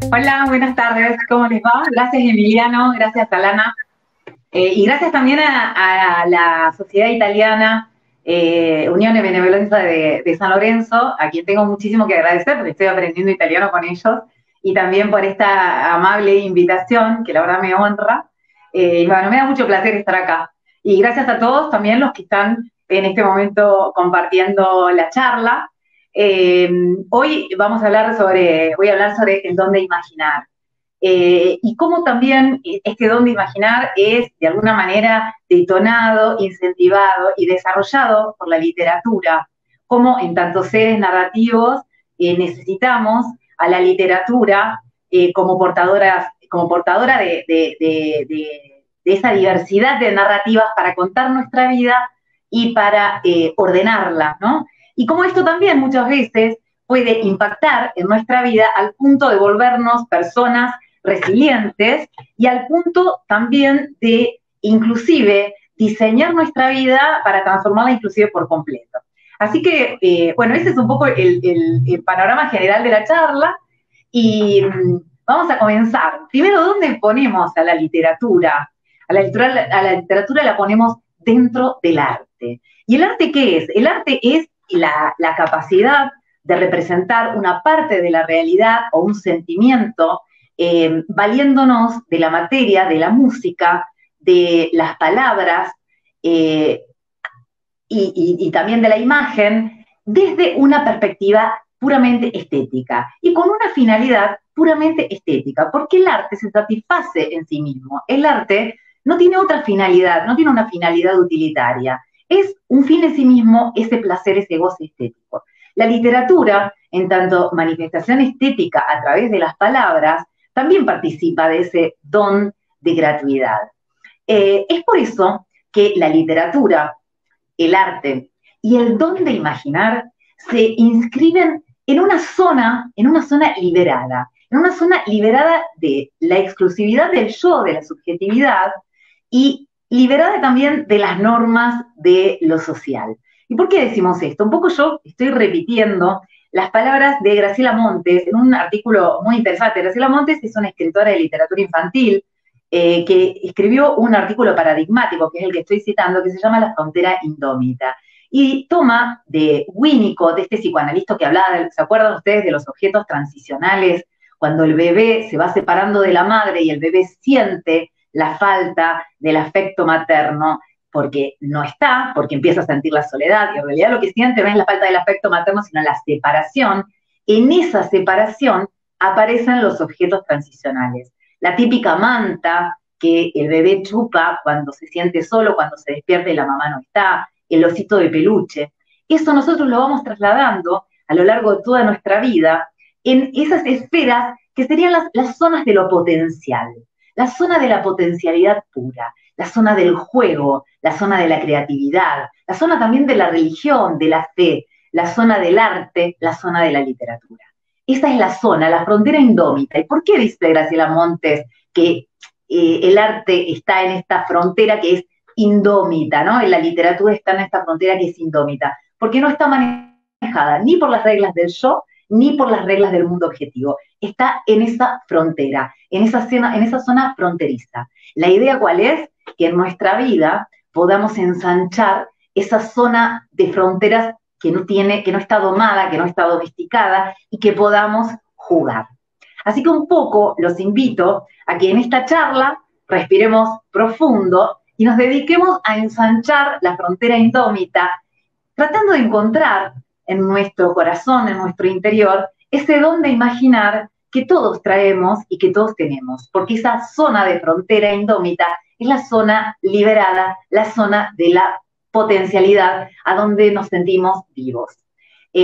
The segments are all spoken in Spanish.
Hola, buenas tardes, ¿cómo les va? Gracias Emiliano, gracias Alana, y gracias también a la Sociedad Italiana Unione Benevolenza de San Lorenzo, a quien tengo muchísimo que agradecer porque estoy aprendiendo italiano con ellos, y también por esta amable invitación, que la verdad me honra, y bueno, me da mucho placer estar acá. Y gracias a todos también los que están en este momento compartiendo la charla. Eh, Hoy voy a hablar sobre el don de imaginar. Y cómo también este don de imaginar es de alguna manera detonado, incentivado y desarrollado por la literatura, como en tantos seres narrativos necesitamos a la literatura como portadora de esa diversidad de narrativas para contar nuestra vida y para ordenarla, ¿no? Y como esto también muchas veces puede impactar en nuestra vida al punto de volvernos personas resilientes y al punto también de inclusive diseñar nuestra vida para transformarla inclusive por completo. Así que, bueno, ese es un poco el panorama general de la charla y vamos a comenzar. Primero, ¿dónde ponemos a la literatura? A la literatura la ponemos dentro del arte. ¿Y el arte qué es? El arte es la capacidad de representar una parte de la realidad o un sentimiento valiéndonos de la materia, de la música, de las palabras eh, y también de la imagen desde una perspectiva puramente estética y con una finalidad puramente estética, porque el arte se satisface en sí mismo. El arte no tiene otra finalidad, no tiene una finalidad utilitaria. Es un fin en sí mismo ese placer, ese goce estético. La literatura, en tanto manifestación estética a través de las palabras, también participa de ese don de gratuidad. Es por eso que la literatura, el arte y el don de imaginar se inscriben en una zona liberada, en una zona liberada de la exclusividad del yo, de la subjetividad, y liberada también de las normas de lo social. ¿Y por qué decimos esto? Un poco yo estoy repitiendo las palabras de Graciela Montes en un artículo muy interesante. Graciela Montes es una escritora de literatura infantil que escribió un artículo paradigmático, que es el que estoy citando, que se llama La frontera indómita. Y toma de Winnicott, de este psicoanalista que hablaba, ¿se acuerdan ustedes de los objetos transicionales? Cuando el bebé se va separando de la madre y el bebé siente la falta del afecto materno, porque no está, porque empieza a sentir la soledad, y en realidad lo que siente no es la falta del afecto materno, sino la separación. En esa separación aparecen los objetos transicionales. La típica manta que el bebé chupa cuando se siente solo, cuando se despierta y la mamá no está, el osito de peluche. Eso nosotros lo vamos trasladando a lo largo de toda nuestra vida en esas esferas que serían las zonas de lo potencial, la zona de la potencialidad pura, la zona del juego, la zona de la creatividad, la zona también de la religión, de la fe, la zona del arte, la zona de la literatura. Esa es la zona, la frontera indómita. ¿Y por qué dice Graciela Montes que el arte está en esta frontera que es indómita, ¿no? La literatura está en esta frontera que es indómita, porque no está manejada ni por las reglas del yo, ni por las reglas del mundo objetivo. Está en esa frontera, en esa zona fronteriza. ¿La idea cuál es? Que en nuestra vida podamos ensanchar esa zona de fronteras que no está domada, que no está domesticada y que podamos jugar. Así que un poco los invito a que en esta charla respiremos profundo y nos dediquemos a ensanchar la frontera indómita, tratando de encontrar en nuestro corazón, en nuestro interior, ese don de imaginar que todos traemos y que todos tenemos, porque esa zona de frontera indómita es la zona liberada, la zona de la potencialidad, a donde nos sentimos vivos.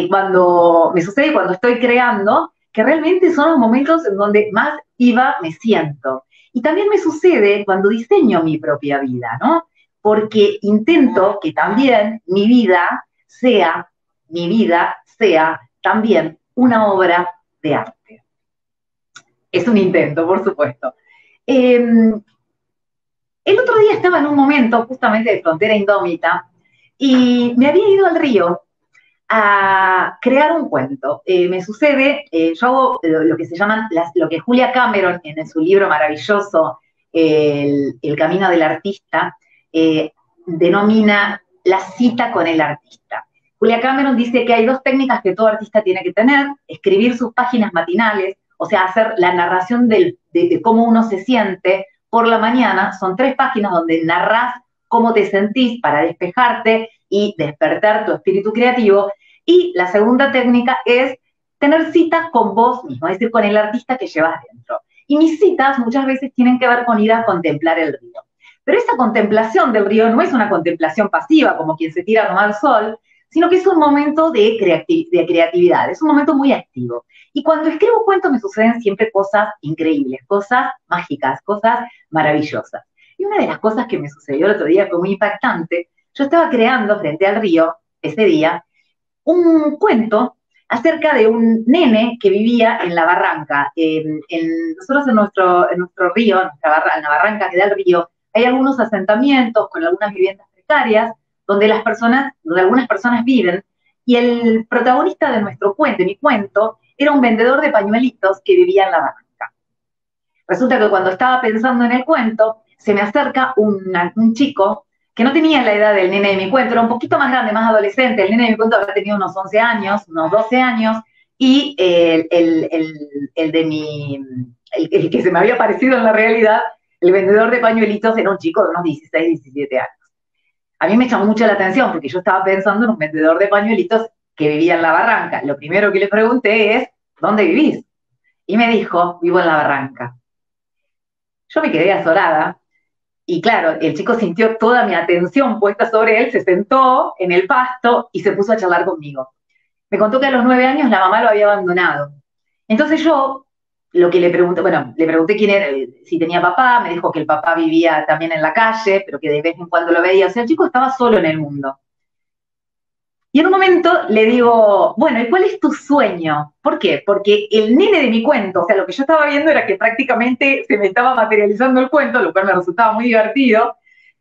Cuando me sucede, cuando estoy creando, que realmente son los momentos en donde más viva me siento. Y también me sucede cuando diseño mi propia vida, ¿no? Porque intento que también mi vida sea también una obra de arte. Es un intento, por supuesto. El otro día estaba en un momento justamente de frontera indómita y me había ido al río a crear un cuento. Me sucede, yo hago lo que se llaman, lo que Julia Cameron en su libro maravilloso, El camino del artista, denomina la cita con el artista. Julia Cameron dice que hay dos técnicas que todo artista tiene que tener: escribir sus páginas matinales, o sea, hacer la narración de cómo uno se siente por la mañana. Son 3 páginas donde narrás cómo te sentís para despejarte y despertar tu espíritu creativo. Y la segunda técnica es tener citas con vos mismo, es decir, con el artista que llevas dentro. Y mis citas muchas veces tienen que ver con ir a contemplar el río. Pero esa contemplación del río no es una contemplación pasiva, como quien se tira a tomar sol, sino que es un momento de creatividad, es un momento muy activo. Y cuando escribo cuentos me suceden siempre cosas increíbles, cosas mágicas, cosas maravillosas. Y una de las cosas que me sucedió el otro día fue muy impactante. Yo estaba creando frente al río, ese día, un cuento acerca de un nene que vivía en la barranca. Nosotros en nuestro río, en la barranca que da el río, hay algunos asentamientos con algunas viviendas precarias donde algunas personas viven, y el protagonista de nuestro cuento, de mi cuento, era un vendedor de pañuelitos que vivía en la barranca. Resulta que cuando estaba pensando en el cuento, se me acerca un chico que no tenía la edad del nene de mi cuento, era un poquito más grande, más adolescente. El nene de mi cuento había tenido unos 11 años, unos 12 años, y el que se me había parecido en la realidad, el vendedor de pañuelitos, era un chico de unos 16, 17 años. A mí me llamó mucho la atención porque yo estaba pensando en un vendedor de pañuelitos que vivía en la barranca. Lo primero que le pregunté es: ¿dónde vivís? Y me dijo: vivo en la barranca. Yo me quedé azorada. Y claro, el chico sintió toda mi atención puesta sobre él, se sentó en el pasto y se puso a charlar conmigo. Me contó que a los 9 años la mamá lo había abandonado. Entonces yo, lo que le pregunté, bueno, le pregunté quién era, si tenía papá. Me dijo que el papá vivía también en la calle, pero que de vez en cuando lo veía. O sea, el chico estaba solo en el mundo. Y en un momento le digo: bueno, ¿y cuál es tu sueño? ¿Por qué? Porque el nene de mi cuento, o sea, lo que yo estaba viendo era que prácticamente se me estaba materializando el cuento, lo cual me resultaba muy divertido.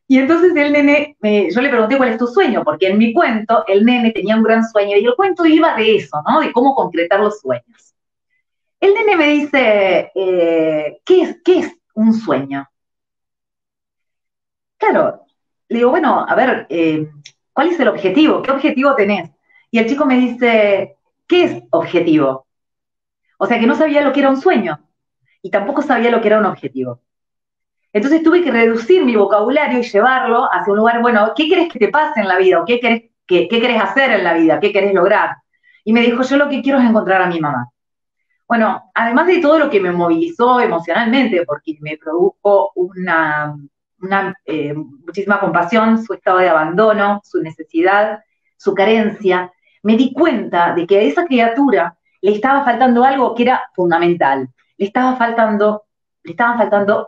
Y entonces el nene, yo le pregunté: ¿cuál es tu sueño? Porque en mi cuento el nene tenía un gran sueño y el cuento iba de eso, ¿no? De cómo concretar los sueños. El nene me dice: ¿qué es un sueño? Claro, le digo: bueno, a ver, ¿cuál es el objetivo? ¿Qué objetivo tenés? Y el chico me dice: ¿qué es objetivo? O sea, que no sabía lo que era un sueño y tampoco sabía lo que era un objetivo. Entonces tuve que reducir mi vocabulario y llevarlo hacia un lugar: bueno, ¿qué querés que te pase en la vida? ¿O qué querés hacer en la vida? ¿Qué querés lograr? Y me dijo: yo lo que quiero es encontrar a mi mamá. Bueno, además de todo lo que me movilizó emocionalmente, porque me produjo muchísima compasión, su estado de abandono, su necesidad, su carencia, me di cuenta de que a esa criatura le estaba faltando algo que era fundamental. Le estaban faltando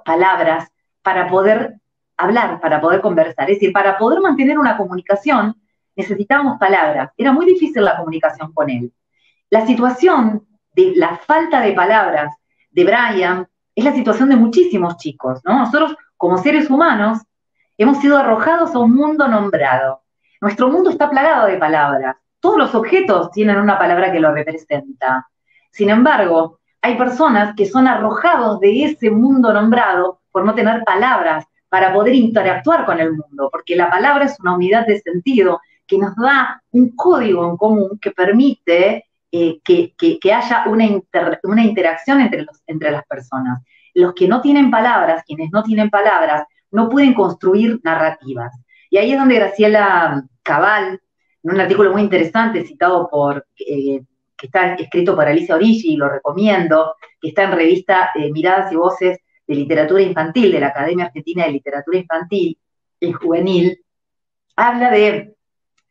palabras para poder hablar, para poder conversar. Es decir, para poder mantener una comunicación necesitábamos palabras. Era muy difícil la comunicación con él. La situación de la falta de palabras de Brian es la situación de muchísimos chicos, ¿no? Nosotros, como seres humanos, hemos sido arrojados a un mundo nombrado. Nuestro mundo está plagado de palabras. Todos los objetos tienen una palabra que lo representa. Sin embargo, hay personas que son arrojados de ese mundo nombrado por no tener palabras para poder interactuar con el mundo, porque la palabra es una unidad de sentido que nos da un código en común que permite que haya una interacción entre las personas. Los que no tienen palabras, quienes no tienen palabras, no pueden construir narrativas. Y ahí es donde Graciela Cabal, en un artículo muy interesante citado que está escrito por Alicia Origi, y lo recomiendo, que está en revista Miradas y Voces de Literatura Infantil, de la Academia Argentina de Literatura Infantil y Juvenil,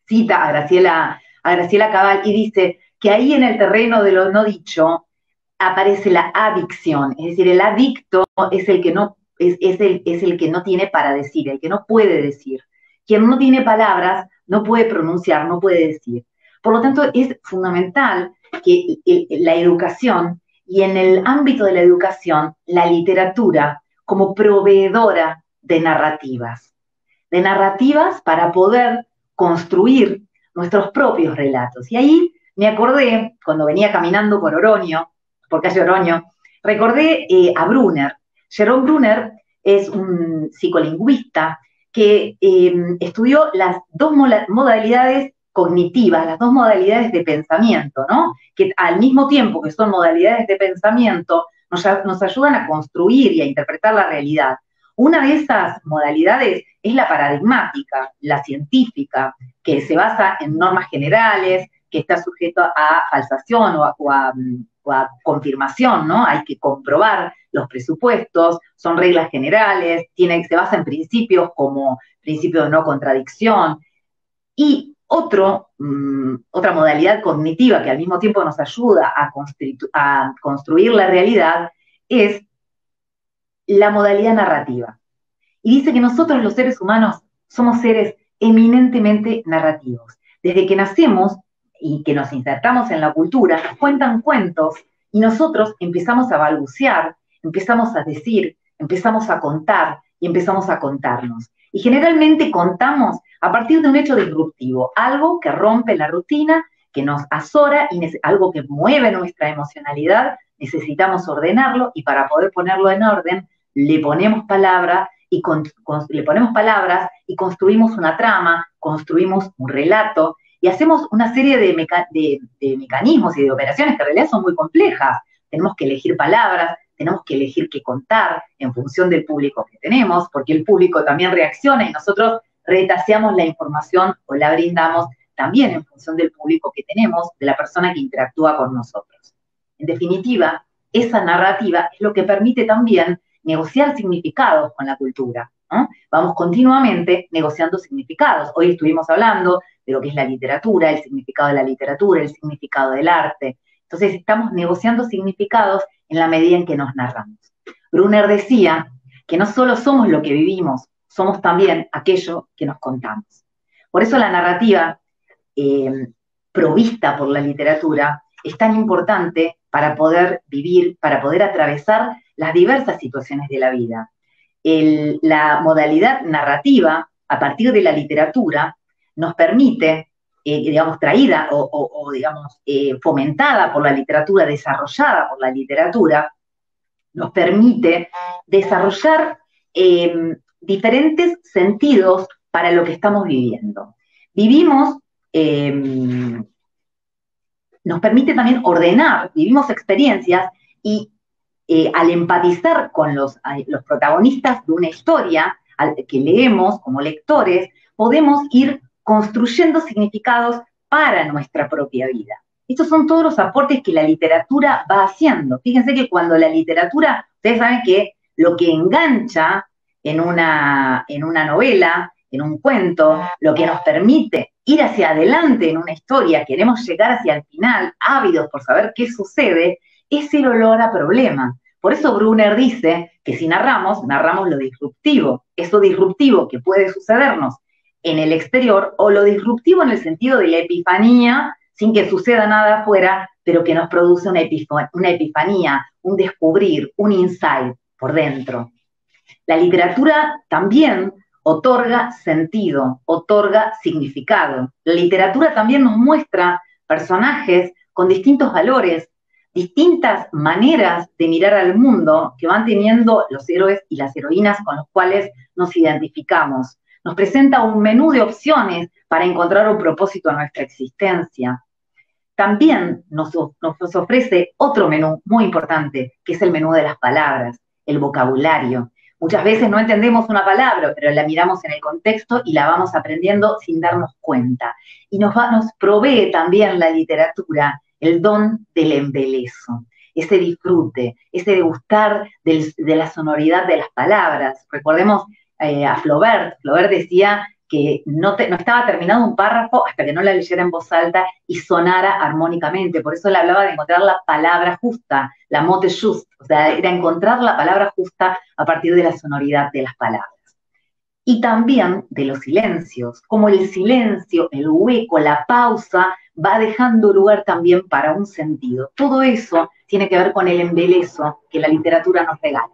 cita a Graciela Cabal y dice que ahí en el terreno de lo no dicho aparece la adicción, es decir, el adicto es el que no, es el que no tiene para decir, el que no puede decir. Quien no tiene palabras no puede pronunciar, no puede decir. Por lo tanto, es fundamental que la educación, y en el ámbito de la educación, la literatura como proveedora de narrativas para poder construir nuestros propios relatos. Y ahí me acordé, cuando venía caminando por Oroño, por calle Oroño, recordé a Brunner. Jerome Brunner es un psicolingüista que estudió las dos modalidades cognitivas, las dos modalidades de pensamiento, ¿no? Que al mismo tiempo que son modalidades de pensamiento, nos ayudan a construir y a interpretar la realidad. Una de esas modalidades es la paradigmática, la científica, que se basa en normas generales, que está sujeto a falsación o a confirmación, ¿no? Hay que comprobar los presupuestos, son reglas generales, se basa en principios como principio de no contradicción. Y otra modalidad cognitiva que al mismo tiempo nos ayuda a construir la realidad es la modalidad narrativa. Y dice que nosotros los seres humanos somos seres eminentemente narrativos. Desde que nacemos y que nos insertamos en la cultura, nos cuentan cuentos y nosotros empezamos a balbucear, empezamos a decir, empezamos a contar y empezamos a contarnos. Y generalmente contamos a partir de un hecho disruptivo, algo que rompe la rutina, que nos azora y algo que mueve nuestra emocionalidad, necesitamos ordenarlo y para poder ponerlo en orden le ponemos palabras y construimos una trama, construimos un relato y hacemos una serie de mecanismos y de operaciones que en realidad son muy complejas. Tenemos que elegir palabras, tenemos que elegir qué contar en función del público que tenemos, porque el público también reacciona y nosotros retaseamos la información o la brindamos también en función del público que tenemos, de la persona que interactúa con nosotros. En definitiva, esa narrativa es lo que permite también negociar significados con la cultura, ¿no? Vamos continuamente negociando significados. Hoy estuvimos hablando de lo que es la literatura, el significado de la literatura, el significado del arte. Entonces estamos negociando significados en la medida en que nos narramos. Brunner decía que no solo somos lo que vivimos, somos también aquello que nos contamos. Por eso la narrativa provista por la literatura es tan importante para poder vivir, para poder atravesar las diversas situaciones de la vida. La modalidad narrativa, a partir de la literatura, nos permite, digamos, traída o digamos, fomentada por la literatura, desarrollada por la literatura, nos permite desarrollar diferentes sentidos para lo que estamos viviendo. Nos permite también ordenar, vivimos experiencias y al empatizar con los protagonistas de una historia que leemos como lectores, podemos ir construyendo significados para nuestra propia vida. Estos son todos los aportes que la literatura va haciendo. Fíjense que cuando la literatura, ustedes saben que lo que engancha en una novela, en un cuento, lo que nos permite ir hacia adelante en una historia, queremos llegar hacia el final, ávidos por saber qué sucede, es el olor a problema. Por eso Brunner dice que si narramos lo disruptivo. Eso disruptivo que puede sucedernos en el exterior o lo disruptivo en el sentido de la epifanía, sin que suceda nada afuera, pero que nos produce una epifanía, un descubrir, un insight por dentro. La literatura también otorga sentido, otorga significado. La literatura también nos muestra personajes con distintos valores, distintas maneras de mirar al mundo que van teniendo los héroes y las heroínas con los cuales nos identificamos. Nos presenta un menú de opciones para encontrar un propósito a nuestra existencia. También nos ofrece otro menú muy importante, que es el menú de las palabras, el vocabulario. Muchas veces no entendemos una palabra, pero la miramos en el contexto y la vamos aprendiendo sin darnos cuenta. Y nos provee también la literatura el don del embelezo, ese disfrute, ese degustar de la sonoridad de las palabras. Recordemos a Flaubert. Flaubert decía que no estaba terminado un párrafo hasta que no la leyera en voz alta y sonara armónicamente. Por eso él hablaba de encontrar la palabra justa, la mote juste, o sea, era encontrar la palabra justa a partir de la sonoridad de las palabras. Y también de los silencios, como el silencio, el hueco, la pausa, va dejando lugar también para un sentido. Todo eso tiene que ver con el embelezo que la literatura nos regala.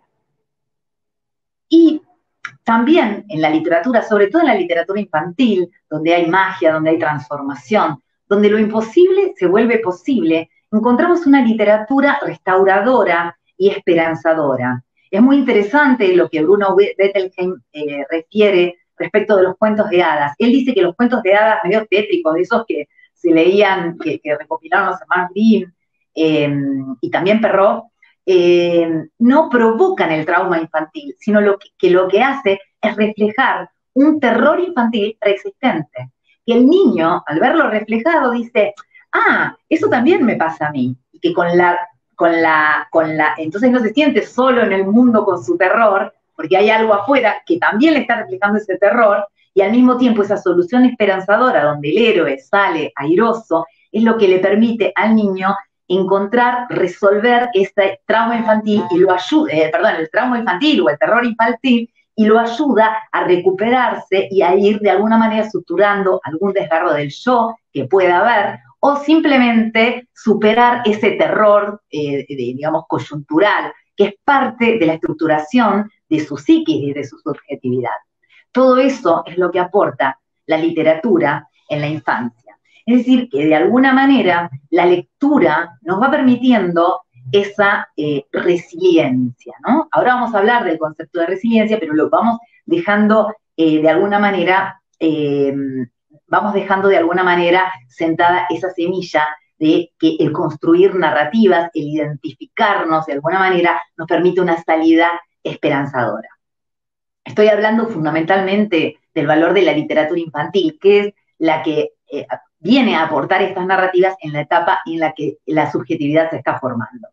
Y también en la literatura, sobre todo en la literatura infantil, donde hay magia, donde hay transformación, donde lo imposible se vuelve posible, encontramos una literatura restauradora y esperanzadora. Es muy interesante lo que Bruno Bettelheim refiere respecto de los cuentos de hadas. Él dice que los cuentos de hadas medio tétricos, de esos que se leían, que recopilaron los hermanos Grimm y también Perrault, no provocan el trauma infantil, sino lo que hace es reflejar un terror infantil preexistente. Que el niño, al verlo reflejado, dice, ah, eso también me pasa a mí. Y que entonces no se siente solo en el mundo con su terror, porque hay algo afuera que también le está reflejando ese terror, y al mismo tiempo esa solución esperanzadora donde el héroe sale airoso, es lo que le permite al niño encontrar, resolver este trauma infantil y lo ayuda, el trauma infantil o el terror infantil, y lo ayuda a recuperarse y a ir de alguna manera suturando algún desgarro del yo que pueda haber, o simplemente superar ese terror, digamos, coyuntural, que es parte de la estructuración de su psiquis y de su subjetividad. Todo eso es lo que aporta la literatura en la infancia. Es decir, que de alguna manera la lectura nos va permitiendo esa resiliencia, ¿no? Ahora vamos a hablar del concepto de resiliencia, pero lo vamos dejando de alguna manera, sentada esa semilla de que el construir narrativas, el identificarnos de alguna manera, nos permite una salida esperanzadora. Estoy hablando fundamentalmente del valor de la literatura infantil, que es la que viene a aportar estas narrativas en la etapa en la que la subjetividad se está formando.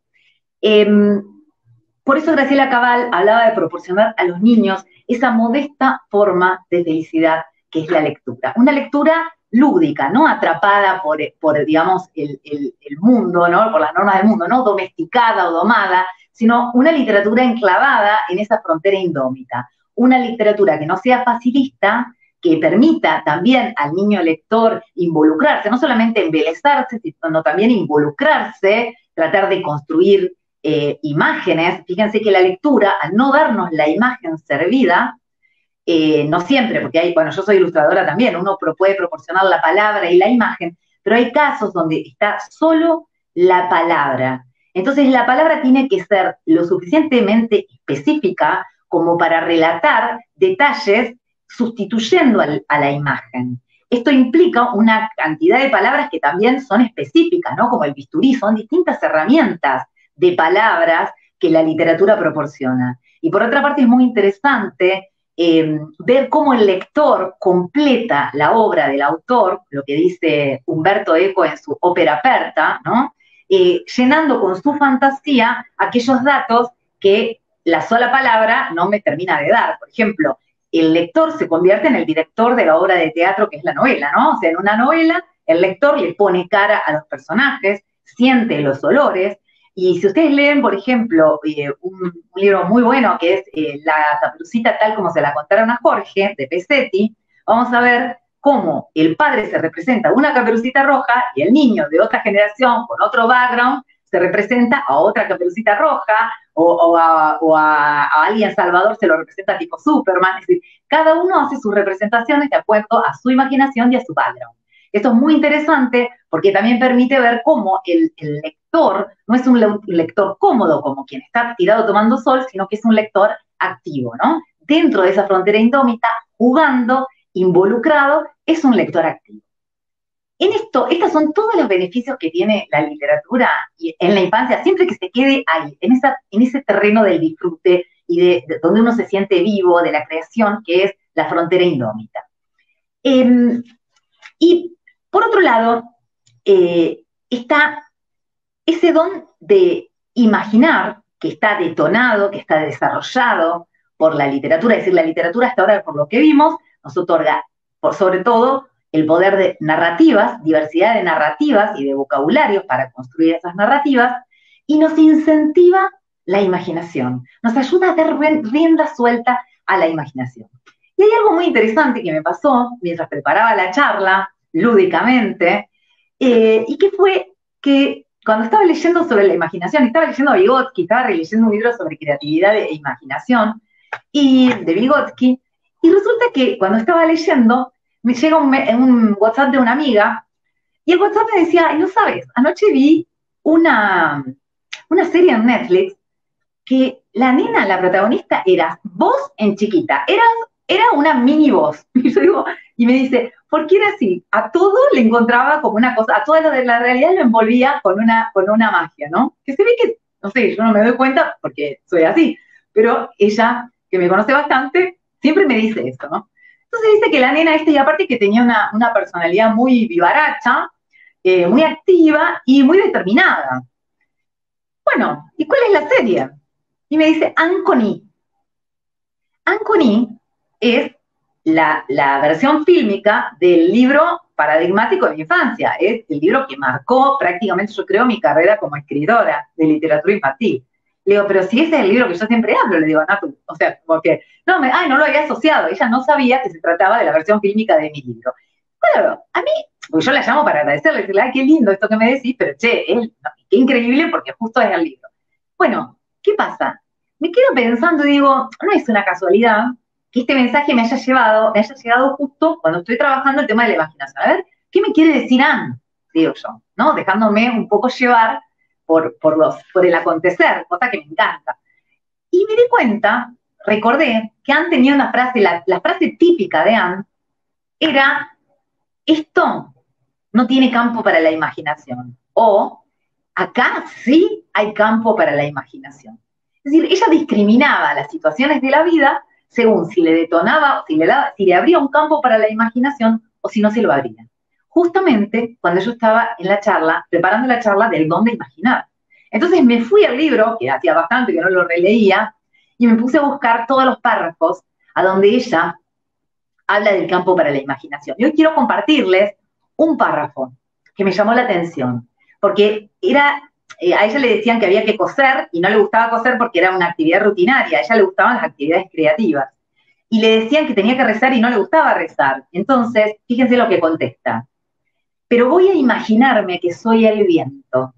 Por eso Graciela Cabal hablaba de proporcionar a los niños esa modesta forma de felicidad que es la lectura. Una lectura lúdica, no atrapada por digamos, el mundo, ¿no? Por las normas del mundo, no domesticada o domada, sino una literatura enclavada en esa frontera indómita. Una literatura que no sea facilista, que permita también al niño lector involucrarse, no solamente embelezarse, sino también involucrarse, tratar de construir imágenes. Fíjense que la lectura, al no darnos la imagen servida, no siempre, porque yo soy ilustradora también, uno puede proporcionar la palabra y la imagen, pero hay casos donde está solo la palabra. Entonces la palabra tiene que ser lo suficientemente específica como para relatar detalles sustituyendo a la imagen. Esto implica una cantidad de palabras que también son específicas, ¿no? Como el bisturí, son distintas herramientas de palabras que la literatura proporciona. Y por otra parte es muy interesante ver cómo el lector completa la obra del autor, lo que dice Umberto Eco en su ópera aperta, ¿no? Llenando con su fantasía aquellos datos que la sola palabra no me termina de dar. Por ejemplo, el lector se convierte en el director de la obra de teatro que es la novela, ¿no? O sea, en una novela el lector le pone cara a los personajes, siente los olores, y si ustedes leen, por ejemplo, un libro muy bueno que es La Caperucita tal como se la contaron a Jorge, de Pesetti, vamos a ver cómo el padre se representa una Caperucita Roja y el niño de otra generación, con otro background, se representa a otra Caperucita Roja, o a alguien Salvador se lo representa tipo Superman. Es decir, cada uno hace sus representaciones de acuerdo a su imaginación y a su background. Esto es muy interesante porque también permite ver cómo el lector no es un lector cómodo como quien está tirado tomando sol, sino que es un lector activo, ¿no? Dentro de esa frontera indómita, jugando, involucrado, es un lector activo. Estos son todos los beneficios que tiene la literatura en la infancia, siempre que se quede ahí, en ese terreno del disfrute y de donde uno se siente vivo, de la creación, que es la frontera indómita. Y por otro lado, está ese don de imaginar que está detonado, que está desarrollado por la literatura. Es decir, la literatura hasta ahora, por lo que vimos, nos otorga, sobre todo, el poder de narrativas, diversidad de narrativas y de vocabularios para construir esas narrativas, y nos incentiva la imaginación, nos ayuda a dar rienda suelta a la imaginación. Y hay algo muy interesante que me pasó mientras preparaba la charla, lúdicamente, y que fue que cuando estaba leyendo sobre la imaginación, estaba leyendo a Vygotsky, estaba releyendo un libro sobre creatividad e imaginación, y de Vygotsky, Y resulta que cuando estaba leyendo, me llega un WhatsApp de una amiga, y el WhatsApp me decía, y no sabes, anoche vi una, una serie en Netflix que la nena, la protagonista, eras vos en chiquita, era una mini voz. Y yo digo, y me dice, ¿por qué era así? A todo le encontraba como una cosa, a todo lo de la realidad lo envolvía con una magia, ¿no? Que se ve que, no sé, yo no me doy cuenta porque soy así, pero ella, que me conoce bastante, siempre me dice esto, ¿no? Entonces dice que la nena esta, y aparte que tenía una personalidad muy vivaracha, muy activa y muy determinada. Bueno, ¿y cuál es la serie? Y me dice, Anconi. Anconi es la versión fílmica del libro paradigmático de mi infancia. Es el libro que marcó prácticamente, yo creo, mi carrera como escritora de literatura infantil. Le digo, pero si ese es el libro que yo siempre hablo, le digo a Natu. O sea, como que, no, no lo había asociado. Ella no sabía que se trataba de la versión fílmica de mi libro. Claro, a mí, pues yo la llamo para agradecerle, decirle, ay, qué lindo esto que me decís, pero che, qué increíble porque justo es el libro. Bueno, ¿qué pasa? Me quedo pensando y digo, no es una casualidad que este mensaje me haya llegado justo cuando estoy trabajando el tema de la imaginación. A ver, ¿qué me quiere decir Anne? Digo yo, ¿no? Dejándome un poco llevar por el acontecer, cosa que me encanta. Y me di cuenta, recordé que Anne tenía una frase, la frase típica de Anne era, esto no tiene campo para la imaginación. O, acá sí hay campo para la imaginación. Es decir, ella discriminaba las situaciones de la vida según si le detonaba, si le abría un campo para la imaginación o si no se lo abría. Justamente cuando yo estaba en la charla, preparando la charla del don de imaginar. Entonces me fui al libro, que hacía bastante que no lo releía, y me puse a buscar todos los párrafos a donde ella habla del campo para la imaginación. Y hoy quiero compartirles un párrafo que me llamó la atención, porque a ella le decían que había que coser y no le gustaba coser porque era una actividad rutinaria, a ella le gustaban las actividades creativas. Y le decían que tenía que rezar y no le gustaba rezar. Entonces, fíjense lo que contesta. Pero voy a imaginarme que soy el viento,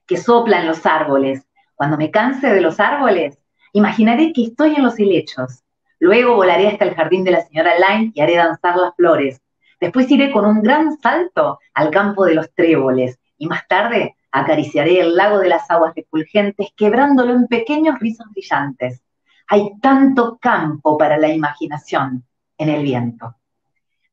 que sopla en los árboles. Cuando me canse de los árboles, imaginaré que estoy en los helechos. Luego volaré hasta el jardín de la señora Lyme y haré danzar las flores. Después iré con un gran salto al campo de los tréboles y más tarde acariciaré el lago de las aguas refulgentes, quebrándolo en pequeños rizos brillantes. Hay tanto campo para la imaginación en el viento.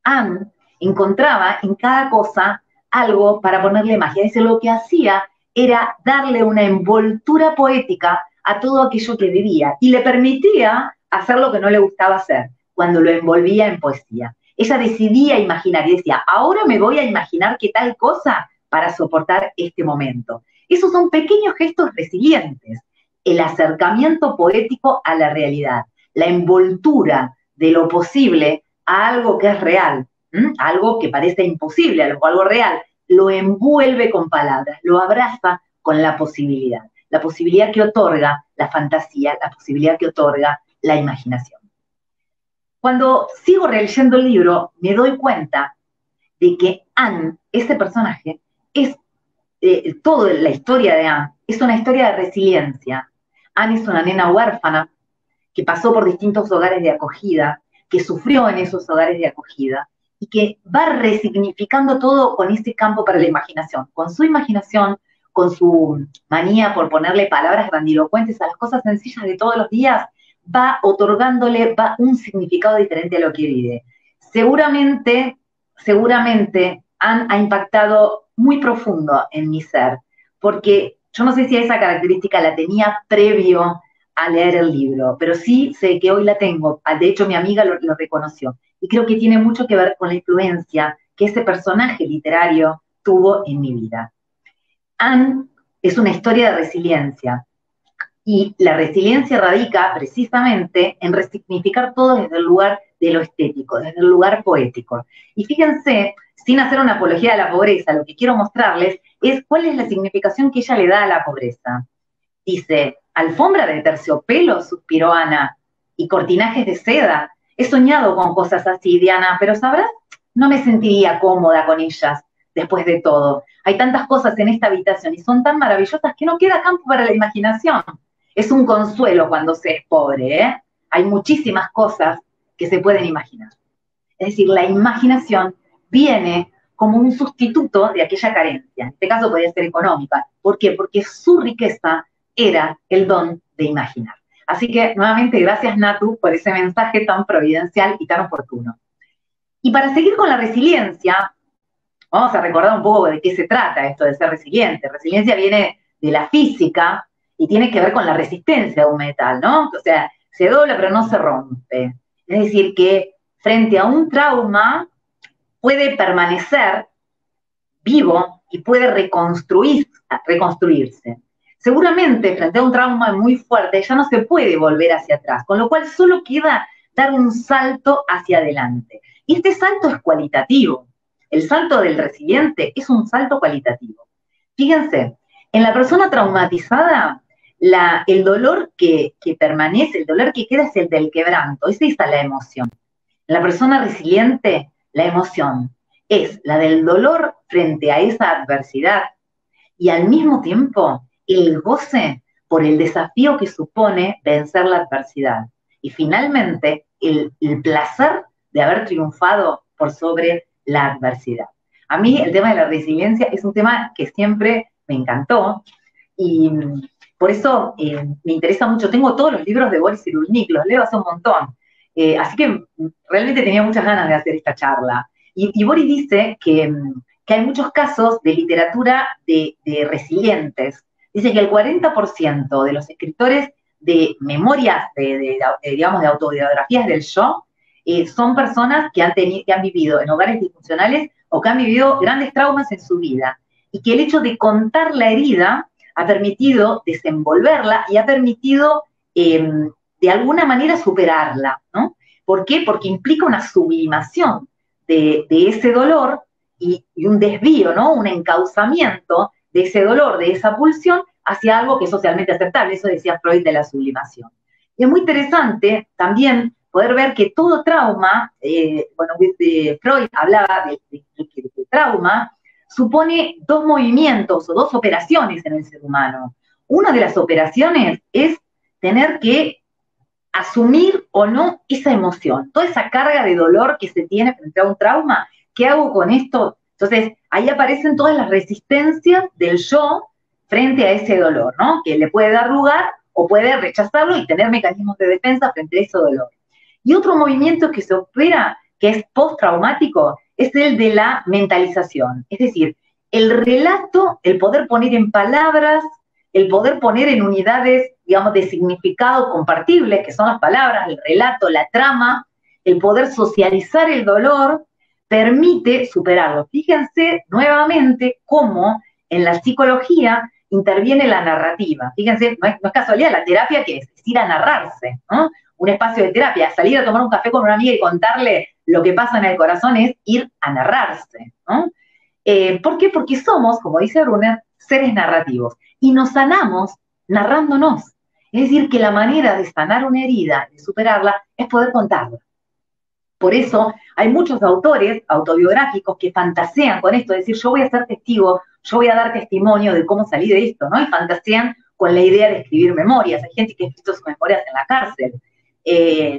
Anne encontraba en cada cosa algo para ponerle magia. Dice, lo que hacía era darle una envoltura poética a todo aquello que vivía y le permitía hacer lo que no le gustaba hacer, cuando lo envolvía en poesía. Ella decidía imaginar y decía, ahora me voy a imaginar qué tal cosa para soportar este momento. Esos son pequeños gestos resilientes, el acercamiento poético a la realidad, la envoltura de lo posible a algo que es real, algo que parece imposible, algo real, lo envuelve con palabras, lo abraza con la posibilidad que otorga la fantasía, la posibilidad que otorga la imaginación. Cuando sigo releyendo el libro, me doy cuenta de que Anne, ese personaje, es toda la historia de Anne, es una historia de resiliencia. Anne es una nena huérfana que pasó por distintos hogares de acogida, que sufrió en esos hogares de acogida y que va resignificando todo con ese campo para la imaginación, con su imaginación, con su manía por ponerle palabras grandilocuentes a las cosas sencillas de todos los días, va otorgándole un significado diferente a lo que vive. Seguramente Anne ha impactado muy profundo en mi ser, porque yo no sé si esa característica la tenía previo a leer el libro, pero sí sé que hoy la tengo. De hecho, mi amiga lo reconoció. Y creo que tiene mucho que ver con la influencia que ese personaje literario tuvo en mi vida. Anne es una historia de resiliencia. Y la resiliencia radica precisamente en resignificar todo desde el lugar de lo estético, desde el lugar poético. Y fíjense, sin hacer una apología de la pobreza, lo que quiero mostrarles es cuál es la significación que ella le da a la pobreza. Dice, alfombra de terciopelo, suspiró Ana, y cortinajes de seda. He soñado con cosas así, Diana, pero ¿sabrás? No me sentiría cómoda con ellas, después de todo. Hay tantas cosas en esta habitación y son tan maravillosas que no queda campo para la imaginación. Es un consuelo cuando se es pobre, ¿eh? Hay muchísimas cosas que se pueden imaginar. Es decir, la imaginación viene como un sustituto de aquella carencia. En este caso podría ser económica. ¿Por qué? Porque su riqueza era el don de imaginar. Así que, nuevamente, gracias, Natu, por ese mensaje tan providencial y tan oportuno. Y para seguir con la resiliencia, vamos a recordar un poco de qué se trata esto de ser resiliente. Resiliencia viene de la física y tiene que ver con la resistencia de un metal, ¿no? O sea, se dobla pero no se rompe. Es decir, que frente a un trauma puede permanecer vivo y puede reconstruirse. Seguramente frente a un trauma muy fuerte ya no se puede volver hacia atrás, con lo cual solo queda dar un salto hacia adelante. Y este salto es cualitativo. El salto del resiliente es un salto cualitativo. Fíjense, en la persona traumatizada, el dolor que permanece, el dolor que queda es el del quebranto, esa es la emoción. En la persona resiliente, la emoción es la del dolor frente a esa adversidad y al mismo tiempo el goce por el desafío que supone vencer la adversidad. Y finalmente, el placer de haber triunfado por sobre la adversidad. A mí el tema de la resiliencia es un tema que siempre me encantó y por eso me interesa mucho. Tengo todos los libros de Boris Cyrulnik, los leo hace un montón. Así que realmente tenía muchas ganas de hacer esta charla. Y Boris dice que hay muchos casos de literatura de resilientes. Dice que el 40% de los escritores de memorias, digamos, de autobiografías del yo, son personas que han vivido en hogares disfuncionales o que han vivido grandes traumas en su vida. Y que el hecho de contar la herida ha permitido desenvolverla y ha permitido, de alguna manera, superarla, ¿no? ¿Por qué? Porque implica una sublimación de ese dolor y un desvío, ¿no? Un encauzamiento de ese dolor, de esa pulsión, hacia algo que es socialmente aceptable. Eso decía Freud de la sublimación. Y es muy interesante también poder ver que todo trauma, Freud hablaba de trauma, supone dos movimientos o dos operaciones en el ser humano. Una de las operaciones es tener que asumir o no esa emoción, toda esa carga de dolor que se tiene frente a un trauma. ¿Qué hago con esto? Entonces, ahí aparecen todas las resistencias del yo frente a ese dolor, ¿no? Que le puede dar lugar o puede rechazarlo y tener mecanismos de defensa frente a ese dolor. Y otro movimiento que se opera, que es postraumático, es el de la mentalización. Es decir, el relato, el poder poner en palabras, el poder poner en unidades, digamos, de significado compartibles, que son las palabras, el relato, la trama, el poder socializar el dolor, permite superarlo. Fíjense nuevamente cómo en la psicología interviene la narrativa. Fíjense, no es casualidad, la terapia que es ir a narrarse, ¿no? Un espacio de terapia, salir a tomar un café con una amiga y contarle lo que pasa en el corazón es ir a narrarse, ¿no? ¿Por qué? Porque somos, como dice Brunner, seres narrativos y nos sanamos narrándonos. Es decir, que la manera de sanar una herida, de superarla, es poder contarla. Por eso hay muchos autores autobiográficos que fantasean con esto, es decir, yo voy a ser testigo, yo voy a dar testimonio de cómo salí de esto, ¿no? Y fantasean con la idea de escribir memorias. Hay gente que ha escrito sus memorias en la cárcel.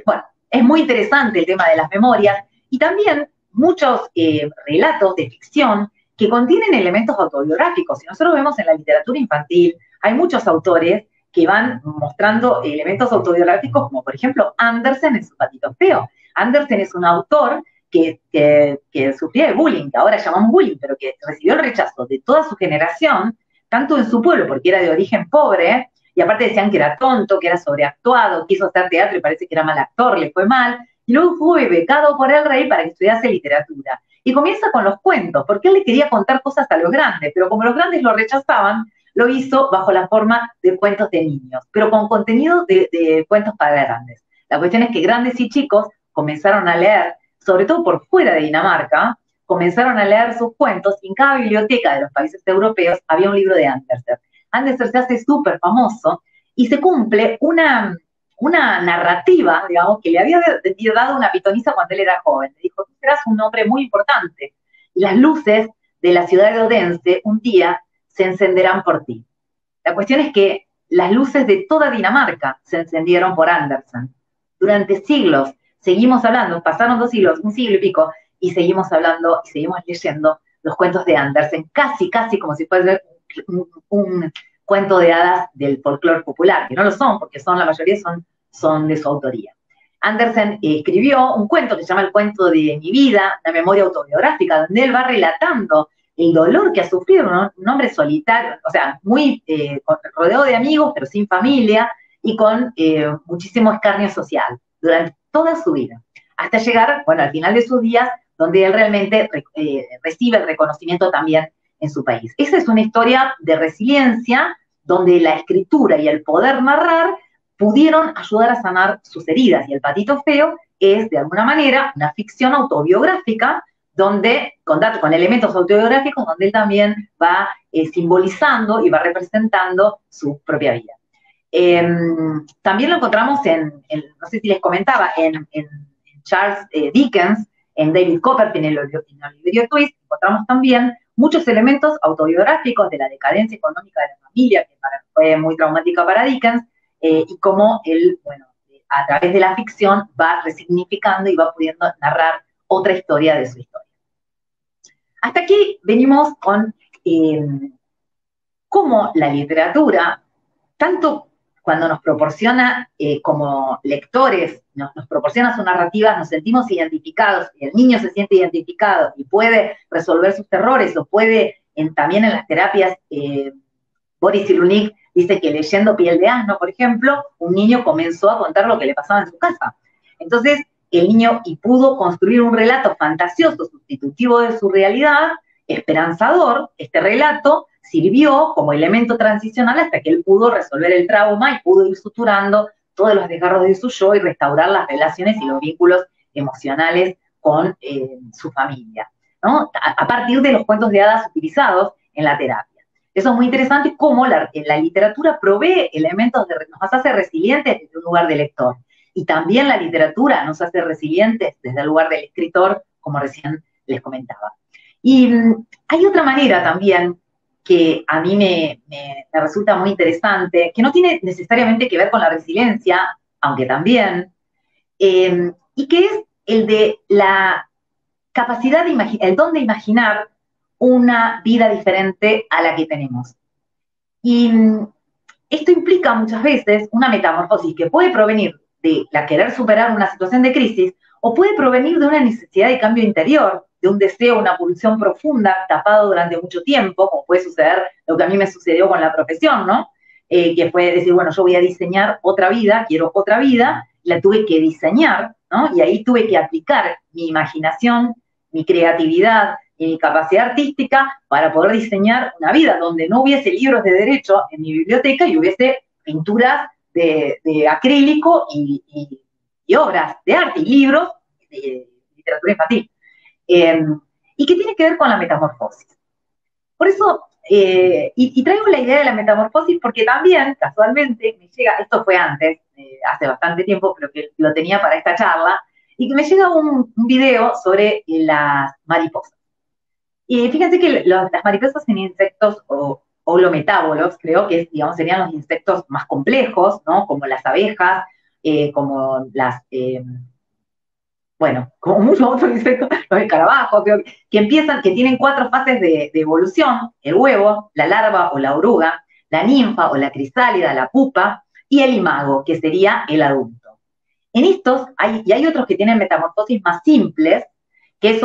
Bueno, es muy interesante el tema de las memorias y también muchos relatos de ficción que contienen elementos autobiográficos. Si nosotros vemos en la literatura infantil, hay muchos autores que van mostrando elementos autobiográficos, como por ejemplo Andersen en Su patito feo. Andersen es un autor que sufría de bullying, que ahora llamamos bullying, pero que recibió el rechazo de toda su generación, tanto en su pueblo, porque era de origen pobre, y aparte decían que era tonto, que era sobreactuado, quiso hacer teatro y parece que era mal actor, le fue mal, y luego fue becado por el rey para que estudiase literatura. Y comienza con los cuentos, porque él le quería contar cosas a los grandes, pero como los grandes lo rechazaban, lo hizo bajo la forma de cuentos de niños, pero con contenido de cuentos para grandes. La cuestión es que grandes y chicos comenzaron a leer, sobre todo por fuera de Dinamarca, comenzaron a leer sus cuentos y en cada biblioteca de los países europeos había un libro de Andersen. Andersen se hace súper famoso y se cumple una narrativa, digamos, que le había dado una pitonisa cuando él era joven. Le dijo, tú serás un hombre muy importante y las luces de la ciudad de Odense un día se encenderán por ti. La cuestión es que las luces de toda Dinamarca se encendieron por Andersen. Durante siglos seguimos hablando, pasaron 2 siglos, un siglo y pico, y seguimos hablando y seguimos leyendo los cuentos de Andersen, casi, casi como si fuese un cuento de hadas del folclore popular, que no lo son, porque la mayoría son de su autoría. Andersen escribió un cuento que se llama El cuento de mi vida, la memoria autobiográfica, donde él va relatando el dolor que ha sufrido, ¿no? Un hombre solitario, o sea, muy rodeado de amigos, pero sin familia, y con muchísimo escarnio social durante toda su vida, hasta llegar, bueno, al final de sus días, donde él realmente recibe el reconocimiento también en su país. Esa es una historia de resiliencia, donde la escritura y el poder narrar pudieron ayudar a sanar sus heridas, y El patito feo es, de alguna manera, una ficción autobiográfica, donde, con elementos autobiográficos, donde él también va simbolizando y va representando su propia vida. También lo encontramos no sé si les comentaba, en Charles Dickens, en David Copperfield, en Oliver Twist, encontramos también muchos elementos autobiográficos de la decadencia económica de la familia, que fue muy traumática para Dickens, y cómo él, bueno, a través de la ficción va resignificando y va pudiendo narrar otra historia de su historia. Hasta aquí venimos con cómo la literatura, tanto cuando nos proporciona como lectores, nos proporciona su narrativa, nos sentimos identificados, el niño se siente identificado y puede resolver sus terrores, o puede, también en las terapias, Boris Cyrulnik dice que leyendo Piel de Asno, por ejemplo, un niño comenzó a contar lo que le pasaba en su casa. Entonces, el niño pudo construir un relato fantasioso, sustitutivo de su realidad, esperanzador. Este relato sirvió como elemento transicional hasta que él pudo resolver el trauma y pudo ir suturando todos los desgarros de su yo y restaurar las relaciones y los vínculos emocionales con su familia, ¿no? A partir de los cuentos de hadas utilizados en la terapia. Eso es muy interesante, cómo la literatura provee elementos, nos hace resilientes desde un lugar de lector. Y también la literatura nos hace resilientes desde el lugar del escritor, como recién les comentaba. Y hay otra manera también que a mí me resulta muy interesante, que no tiene necesariamente que ver con la resiliencia, aunque también, y que es el de la capacidad de imaginar, el don de imaginar una vida diferente a la que tenemos. Y esto implica muchas veces una metamorfosis que puede provenir de la querer superar una situación de crisis, o puede provenir de una necesidad de cambio interior, de un deseo, una pulsión profunda, tapado durante mucho tiempo, como puede suceder lo que a mí me sucedió con la profesión, ¿no? Que fue decir, bueno, yo voy a diseñar otra vida, quiero otra vida, la tuve que diseñar, ¿no? Y ahí tuve que aplicar mi imaginación, mi creatividad y mi capacidad artística para poder diseñar una vida donde no hubiese libros de derecho en mi biblioteca y hubiese pinturas de acrílico y obras de arte y libros de literatura infantil. Y que tiene que ver con la metamorfosis. Por eso, y traigo la idea de la metamorfosis porque también, casualmente, me llega, esto fue antes, hace bastante tiempo, pero que lo tenía para esta charla, y que me llega un video sobre las mariposas. Y fíjense que las mariposas son insectos holometábolos, creo que digamos, serían los insectos más complejos, ¿no? Como las abejas, como las, bueno, como muchos otros insectos, los escarabajos, que tienen 4 fases de evolución: el huevo, la larva o la oruga, la ninfa o la crisálida, la pupa, y el imago, que sería el adulto. En estos, hay otros que tienen metamorfosis más simples, que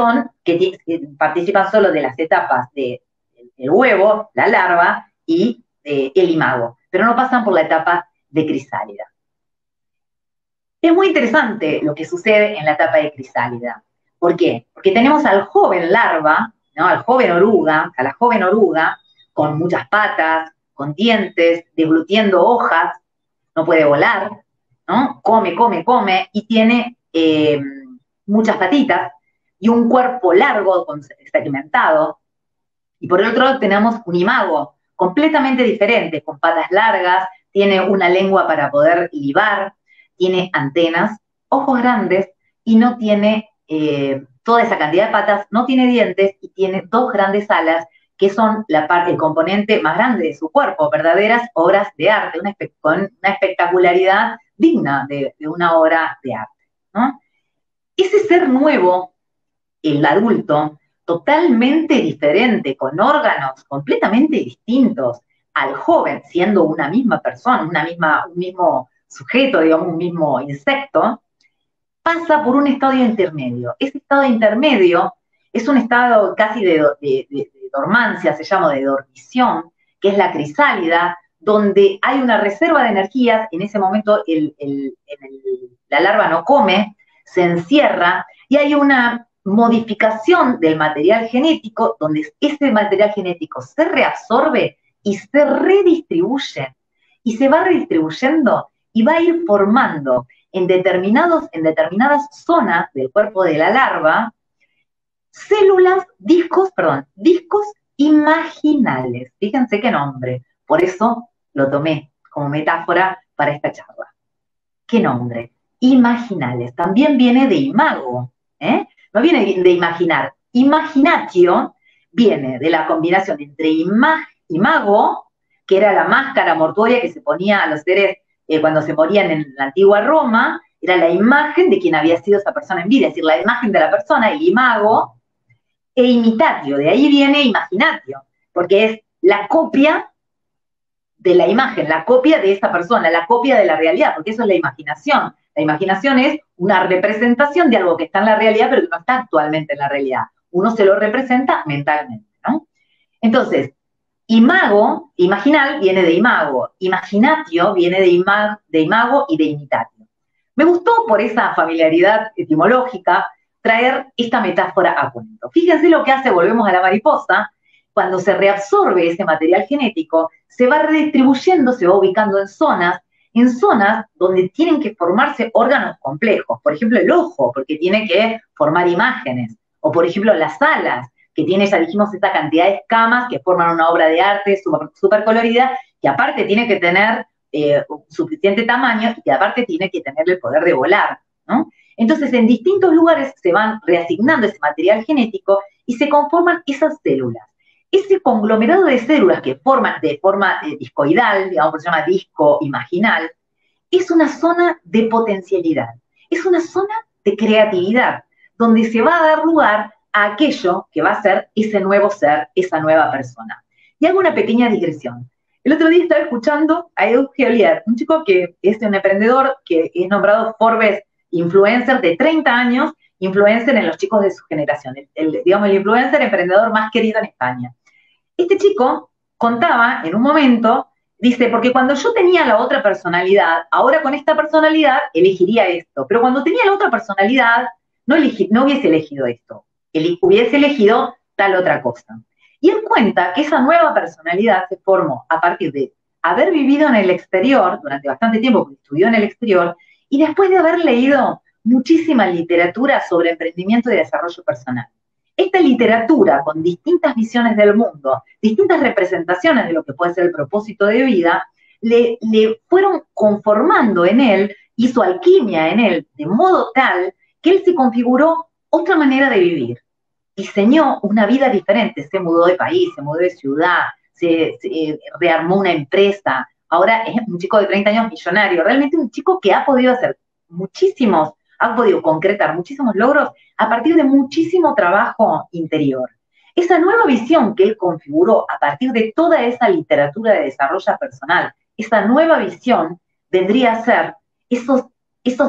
participan solo de las etapas del huevo, la larva y el imago, pero no pasan por la etapa de crisálida. Es muy interesante lo que sucede en la etapa de crisálida. ¿Por qué? Porque tenemos al joven larva, ¿no? A la joven oruga, con muchas patas, con dientes, deglutiendo hojas, no puede volar, ¿no? Come, y tiene muchas patitas y un cuerpo largo, segmentado. Y por el otro lado tenemos un imago completamente diferente, con patas largas, tiene una lengua para poder libar, tiene antenas, ojos grandes y no tiene toda esa cantidad de patas, no tiene dientes y tiene 2 grandes alas que son el componente más grande de su cuerpo, verdaderas obras de arte, con una espectacularidad digna de una obra de arte, ¿no? Ese ser nuevo, el adulto, totalmente diferente, con órganos completamente distintos al joven, siendo una misma persona, un mismo sujeto, digamos, un mismo insecto, pasa por un estado intermedio. Ese estado intermedio es un estado casi de dormancia, se llama de dormición, que es la crisálida, donde hay una reserva de energías. En ese momento la larva no come, se encierra, y hay una modificación del material genético, donde ese material genético se reabsorbe y se redistribuye, y se va redistribuyendo y va a ir formando en determinadas zonas del cuerpo de la larva discos imaginales. Fíjense qué nombre. Por eso lo tomé como metáfora para esta charla. ¿Qué nombre? Imaginales. También viene de imago, ¿eh? No viene de imaginar. Imaginatio viene de la combinación entre imago, que era la máscara mortuoria que se ponía a los seres cuando se morían en la antigua Roma, era la imagen de quien había sido esa persona en vida, es decir, la imagen de la persona, el imago, e imitatio, de ahí viene imaginatio, porque es la copia de la imagen, la copia de esa persona, la copia de la realidad, porque eso es la imaginación. La imaginación es una representación de algo que está en la realidad, pero que no está actualmente en la realidad. Uno se lo representa mentalmente, ¿no? Entonces, imago, imaginal, viene de imago. Imaginatio viene de imago y de imitatio. Me gustó, por esa familiaridad etimológica, traer esta metáfora a cuento. Fíjense lo que hace, volvemos a la mariposa, cuando se reabsorbe ese material genético, se va redistribuyendo, se va ubicando en zonas donde tienen que formarse órganos complejos. Por ejemplo, el ojo, porque tiene que formar imágenes. O, por ejemplo, las alas, que tiene, ya dijimos, esta cantidad de escamas que forman una obra de arte súper colorida, que aparte tiene que tener suficiente tamaño y que aparte tiene que tener el poder de volar, ¿no? Entonces, en distintos lugares se van reasignando ese material genético y se conforman esas células. Ese conglomerado de células que forman de forma discoidal, digamos, que se llama disco imaginal, es una zona de potencialidad, es una zona de creatividad, donde se va a dar lugar a aquello que va a ser ese nuevo ser, esa nueva persona. Y hago una pequeña digresión. El otro día estaba escuchando a Edu Gelier, un chico que es un emprendedor que es nombrado Forbes influencer de 30 años, influencer en los chicos de su generación, digamos, el influencer emprendedor más querido en España. Este chico contaba en un momento, dice, porque cuando yo tenía la otra personalidad, ahora con esta personalidad elegiría esto, pero cuando tenía la otra personalidad no hubiese elegido esto, hubiese elegido tal otra cosa. Y él cuenta que esa nueva personalidad se formó a partir de haber vivido en el exterior durante bastante tiempo, porque estudió en el exterior, y después de haber leído muchísima literatura sobre emprendimiento y desarrollo personal. Esta literatura, con distintas visiones del mundo, distintas representaciones de lo que puede ser el propósito de vida, le fueron conformando en él, hizo alquimia en él, de modo tal que él se configuró otra manera de vivir. Diseñó una vida diferente, se mudó de país, se mudó de ciudad, se rearmó una empresa. Ahora es un chico de 30 años millonario, realmente un chico que ha podido hacer ha podido concretar muchísimos logros a partir de muchísimo trabajo interior. Esa nueva visión que él configuró a partir de toda esa literatura de desarrollo personal, esa nueva visión vendría a ser esos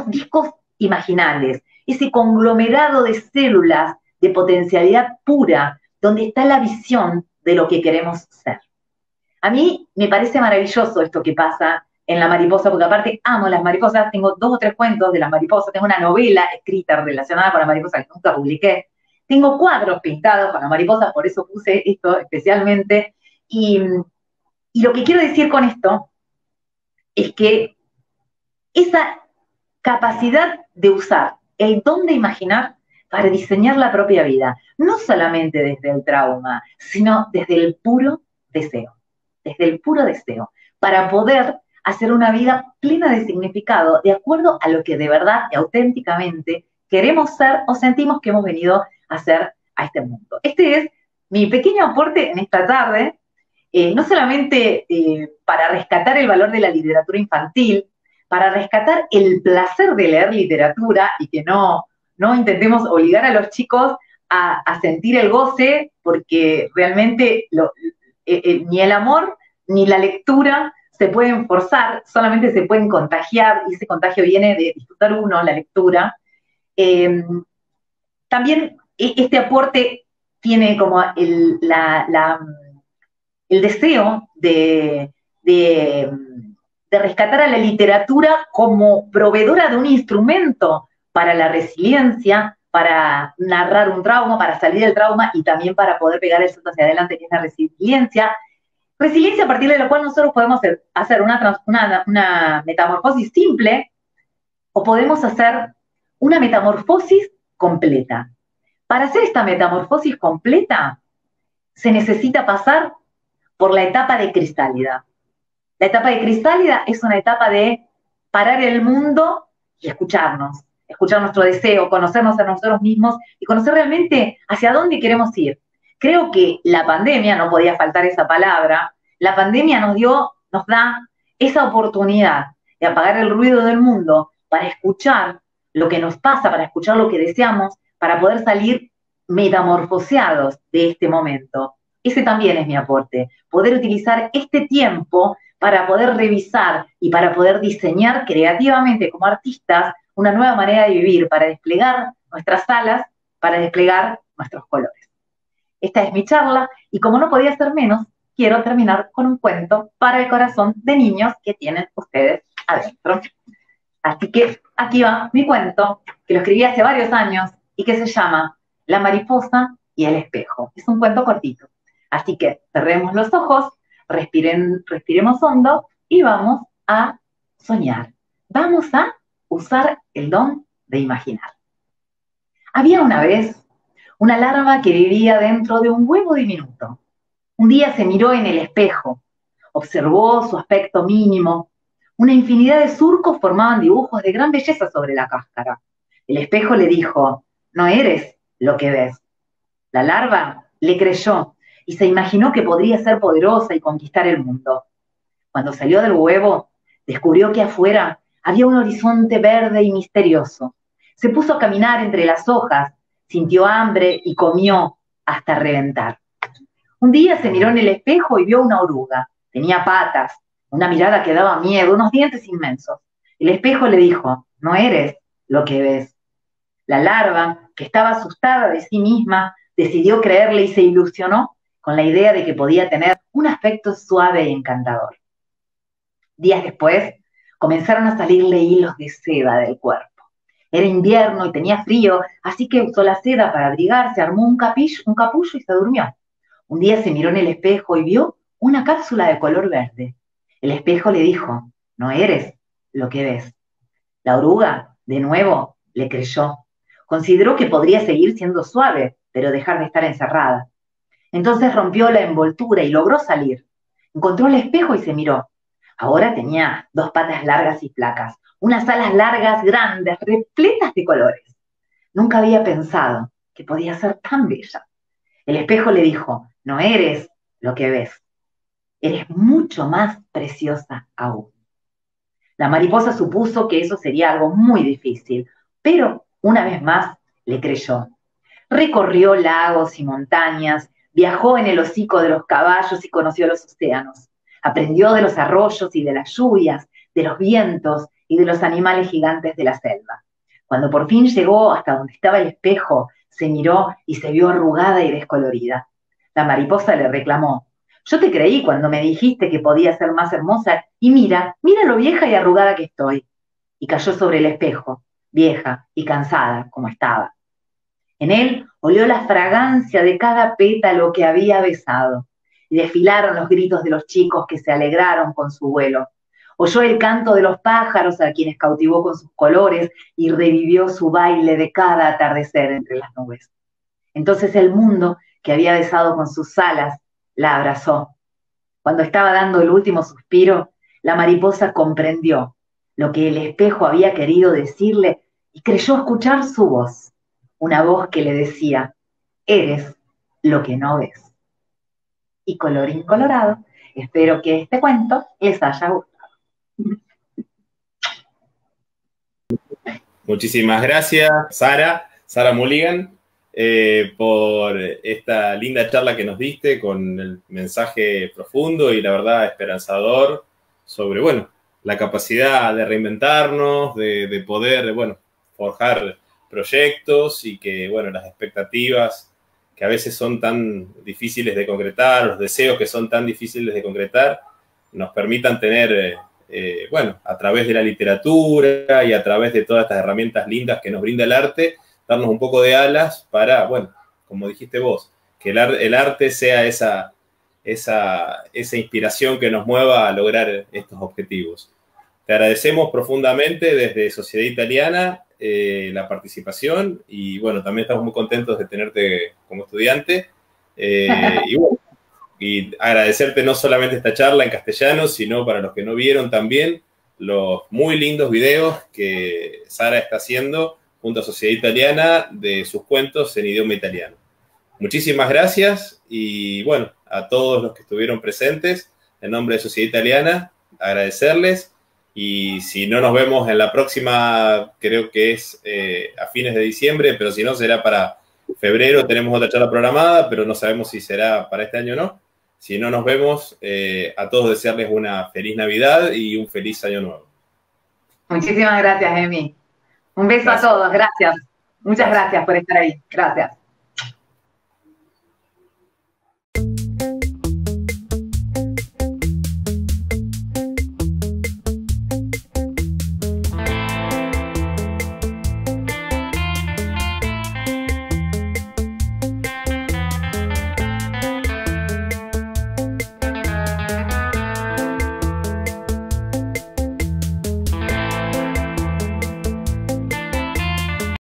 discos imaginales, ese conglomerado de células de potencialidad pura, donde está la visión de lo que queremos ser. A mí me parece maravilloso esto que pasa en La Mariposa, porque aparte amo las mariposas, tengo 2 o 3 cuentos de las mariposas, tengo una novela escrita relacionada con la mariposa que nunca publiqué, tengo cuadros pintados con la mariposa, por eso puse esto especialmente, y lo que quiero decir con esto es que esa capacidad de usar el don de imaginar para diseñar la propia vida, no solamente desde el trauma, sino desde el puro deseo, para poder hacer una vida plena de significado, de acuerdo a lo que de verdad y auténticamente queremos ser o sentimos que hemos venido a hacer a este mundo. Este es mi pequeño aporte en esta tarde, no solamente para rescatar el valor de la literatura infantil, para rescatar el placer de leer literatura y que no no intentemos obligar a los chicos a sentir el goce, porque realmente ni el amor ni la lectura se pueden forzar, solamente se pueden contagiar, y ese contagio viene de disfrutar uno la lectura. Eh, También este aporte tiene como el deseo de rescatar a la literatura como proveedora de un instrumento para la resiliencia, para narrar un trauma, para salir del trauma y también para poder pegar el salto hacia adelante, que es la resiliencia. Resiliencia a partir de la cual nosotros podemos hacer una metamorfosis simple o podemos hacer una metamorfosis completa. Para hacer esta metamorfosis completa se necesita pasar por la etapa de cristálida. La etapa de cristálida es una etapa de parar el mundo y escuchar nuestro deseo, conocernos a nosotros mismos y conocer realmente hacia dónde queremos ir. Creo que la pandemia, no podía faltar esa palabra, la pandemia nos da esa oportunidad de apagar el ruido del mundo para escuchar lo que nos pasa, para escuchar lo que deseamos, para poder salir metamorfoseados de este momento. Ese también es mi aporte, poder utilizar este tiempo para poder revisar y para poder diseñar creativamente como artistas una nueva manera de vivir, para desplegar nuestras alas, para desplegar nuestros colores. Esta es mi charla y como no podía ser menos, quiero terminar con un cuento para el corazón de niños que tienen ustedes adentro. Así que aquí va mi cuento, que lo escribí hace varios años y que se llama La mariposa y el espejo. Es un cuento cortito. Así que cerremos los ojos, respiremos hondo y vamos a soñar. Vamos a usar el don de imaginar. Había una vez una larva que vivía dentro de un huevo diminuto. Un día se miró en el espejo, observó su aspecto mínimo. Una infinidad de surcos formaban dibujos de gran belleza sobre la cáscara. El espejo le dijo, no eres lo que ves. La larva le creyó y se imaginó que podría ser poderosa y conquistar el mundo. Cuando salió del huevo, descubrió que afuera había un horizonte verde y misterioso. Se puso a caminar entre las hojas, sintió hambre y comió hasta reventar. Un día se miró en el espejo y vio una oruga. Tenía patas, una mirada que daba miedo, unos dientes inmensos. El espejo le dijo, no eres lo que ves. La larva, que estaba asustada de sí misma, decidió creerle y se ilusionó con la idea de que podía tener un aspecto suave y encantador. Días después, comenzaron a salirle hilos de seda del cuerpo. Era invierno y tenía frío, así que usó la seda para abrigarse, armó un capullo y se durmió. Un día se miró en el espejo y vio una cápsula de color verde. El espejo le dijo, no eres lo que ves. La oruga, de nuevo, le creyó. Consideró que podría seguir siendo suave, pero dejar de estar encerrada. Entonces rompió la envoltura y logró salir. Encontró el espejo y se miró. Ahora tenía dos patas largas y flacas, unas alas largas, grandes, repletas de colores. Nunca había pensado que podía ser tan bella. El espejo le dijo, no eres lo que ves, eres mucho más preciosa aún. La mariposa supuso que eso sería algo muy difícil, pero una vez más le creyó. Recorrió lagos y montañas, viajó en el hocico de los caballos y conoció los océanos. Aprendió de los arroyos y de las lluvias, de los vientos y de los animales gigantes de la selva. Cuando por fin llegó hasta donde estaba el espejo, se miró y se vio arrugada y descolorida. La mariposa le reclamó, yo te creí cuando me dijiste que podía ser más hermosa y mira lo vieja y arrugada que estoy. Y cayó sobre el espejo, vieja y cansada como estaba. En él olió la fragancia de cada pétalo que había besado, y desfilaron los gritos de los chicos que se alegraron con su vuelo. Oyó el canto de los pájaros a quienes cautivó con sus colores y revivió su baile de cada atardecer entre las nubes. Entonces el mundo que había besado con sus alas la abrazó. Cuando estaba dando el último suspiro, la mariposa comprendió lo que el espejo había querido decirle y creyó escuchar su voz. Una voz que le decía, eres lo que no ves. Y colorín colorado, espero que este cuento les haya gustado. Muchísimas gracias, Sara Mulligan, por esta linda charla que nos diste con el mensaje profundo y la verdad esperanzador sobre, bueno, la capacidad de reinventarnos, de poder, bueno, forjar proyectos y que, bueno, las expectativas que a veces son tan difíciles de concretar, los deseos que son tan difíciles de concretar, nos permitan tener, bueno, a través de la literatura y a través de todas estas herramientas lindas que nos brinda el arte, darnos un poco de alas para, bueno, como dijiste vos, que el arte sea esa inspiración que nos mueva a lograr estos objetivos. Te agradecemos profundamente desde Sociedad Italiana la participación y bueno, también estamos muy contentos de tenerte como estudiante y bueno, y agradecerte no solamente esta charla en castellano, sino para los que no vieron también los muy lindos videos que Sara está haciendo junto a Sociedad Italiana de sus cuentos en idioma italiano. Muchísimas gracias y bueno, a todos los que estuvieron presentes, en nombre de Sociedad Italiana, agradecerles y si no nos vemos en la próxima, creo que es a fines de diciembre, pero si no será para febrero, tenemos otra charla programada, pero no sabemos si será para este año o no. Si no nos vemos, a todos desearles una feliz Navidad y un feliz año nuevo. Muchísimas gracias, Emi. Un beso a todos, gracias. Muchas gracias por estar ahí. Gracias.